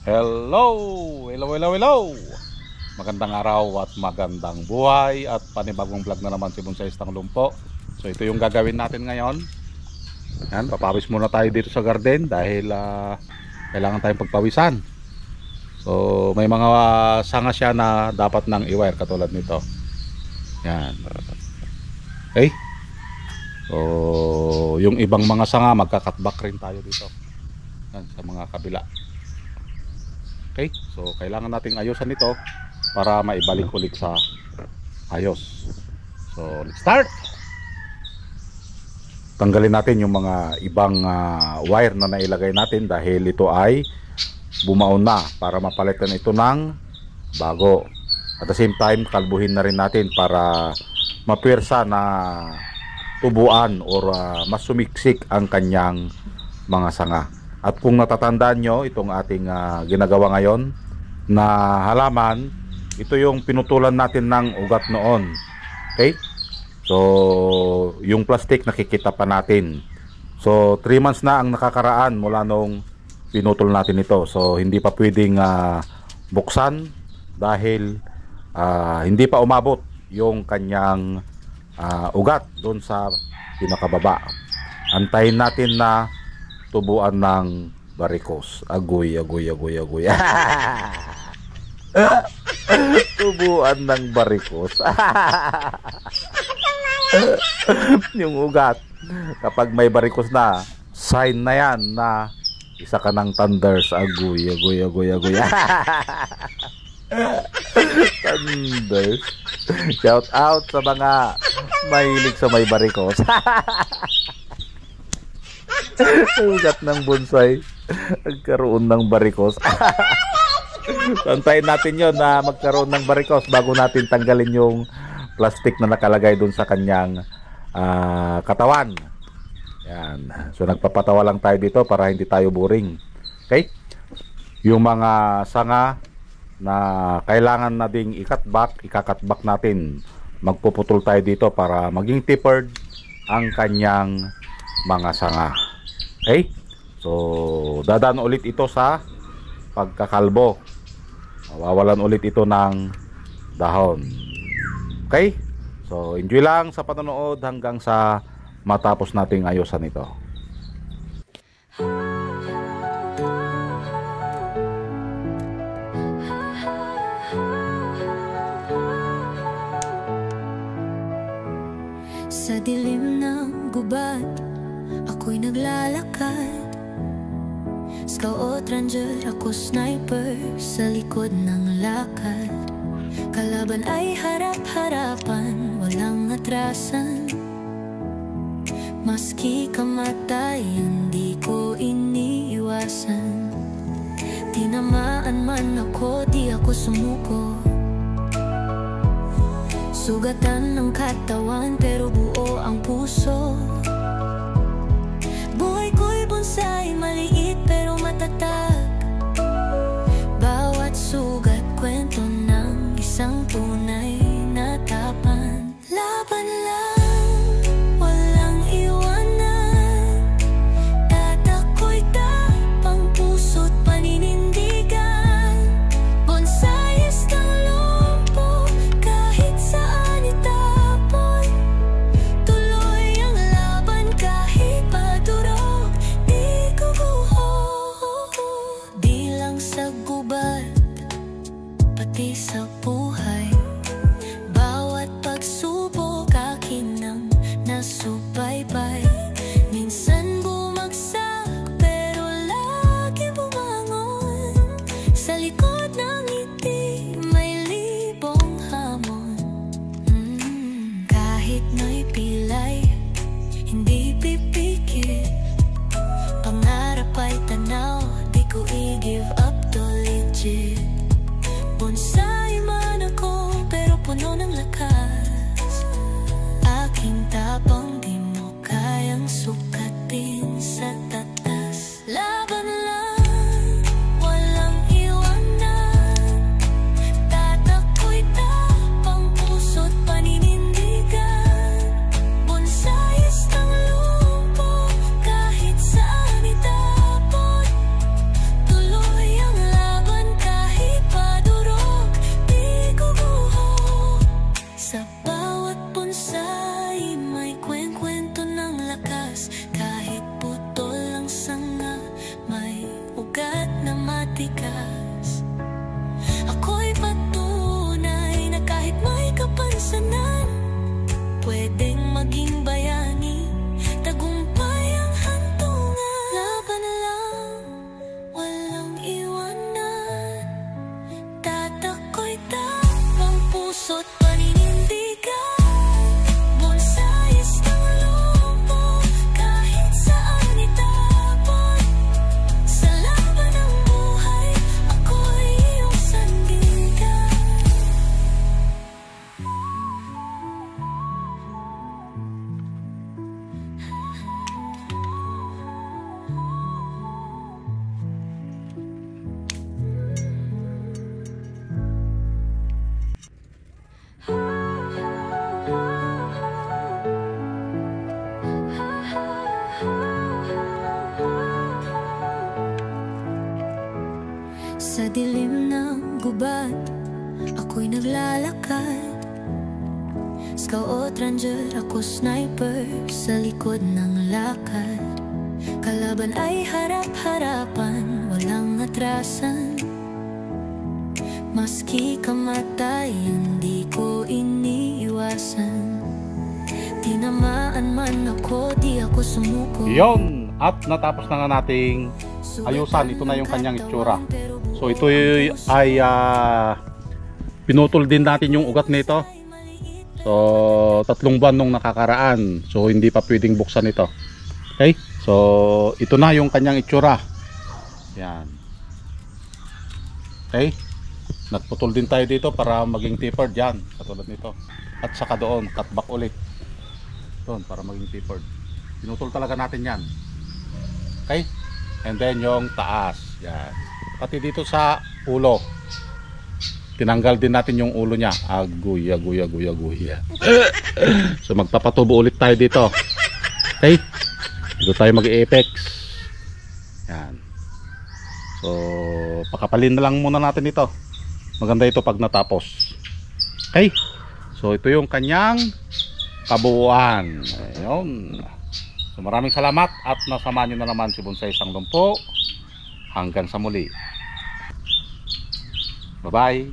Hello! Hello, hello, hello! Magandang araw at magandang buhay at panibagong vlog na naman si Bonsai-stang Lumpo. So ito yung gagawin natin ngayon. Yan, papawis muna tayo dito sa garden dahil kailangan tayong pagpawisan. So may mga sanga siya na dapat nang i-wire katulad nito. Yan. Okay? So yung ibang mga sanga magka-cutback rin tayo dito. Yan, sa mga kabila. Okay, so kailangan nating ayusan ito para maibalik ulit sa ayos. So let's start. Tanggalin natin yung mga ibang wire na nailagay natin dahil ito ay bumaon na para mapalitan ito ng bago. At the same time, kalbuhin na rin natin para mapwersa na tubuan or mas sumiksik ang kanyang mga sanga. At kung natatandaan nyo itong ating ginagawa ngayon na halaman, ito yung pinutulan natin ng ugat noon. Okay? So yung plastic nakikita pa natin. So 3 months na ang nakakaraan mula nung pinutol natin ito. So hindi pa pwedeng buksan dahil hindi pa umabot yung kanyang ugat doon sa pinakababa. Antayin natin na tubuan ng barikos. Agoy. Tubuan ng barikos. Yung ugat. Kapag may barikos na, sign na yan na isa ka ng thunders. Agoy. Thunders. Shout out sa mga mahilig sa may barikos. Ugat ng bonsai nagkaroon ng barikos. Antayin natin yon na magkaroon ng barikos bago natin tanggalin yung plastic na nakalagay dun sa kanyang katawan. Yan. So nagpapatawa lang tayo dito para hindi tayo boring. Okay? Yung mga sanga na kailangan na ding ikakatback natin. Magpuputol tayo dito para maging tapered ang kanyang mga sanga. Okay? So dadaan ulit ito sa pagkakalbo. Mawawalan ulit ito ng dahon. Okay? So enjoy lang sa panonood hanggang sa matapos nating ayusan ito. Sa dilim ng gubat, ako'y naglalakad. Scout ranger, ako sniper sa likod ng lakad. Kalaban ay harap-harapan, walang atrasan. Maski kamatay, hindi ko iniiwasan. Tinamaan man ako, di ako sumuko. Sugatan ng katawan, pero buo ang puso. Buhay ko'y bonsai, maliit pero matatag. Bawat sugat, kwento ng isang tunay na tapan. Laban lang, walang iwanan. Tatako'y tapang puso't paninindigan. Bonsai-stang Lumpo, kahit saan itapon. Tuloy ang laban. Sa dilim ng gubat, ako'y naglalakad. Scout ranger, ako sniper sa likod ng lakad. Kalaban ay harap-harapan, walang atrasan. Maski kamatay, hindi ko iniiwasan. Tinamaan man ako, di ako sumuko. Yon, at natapos na nga nating ayusan. Ito na yung kanyang itsura. So ito ay pinutol din natin yung ugat nito. So 3 buwan nung nakakaraan. So hindi pa pwedeng buksan ito. Okay? So ito na yung kanyang itsura. Yan. Okay? Nagputol din tayo dito para maging tapered yan, katulad nito. At saka doon, cut back ulit. Doon, para maging tapered. Pinutol talaga natin yan. Okay? And then yung taas. Yan. Pati dito sa ulo. Tinanggal din natin yung ulo niya. Aguya. So magpapatubo ulit tayo dito. Okay? Dito tayo mag-apex. Yan. So pakapalin na lang muna natin ito. Maganda ito pag natapos. Okay? So ito yung kanyang kabuuan. Ayun. So maraming salamat at nasamahan nyo na naman si Bonsai Sanglumpo. Hanggang sa muli. Bye bye.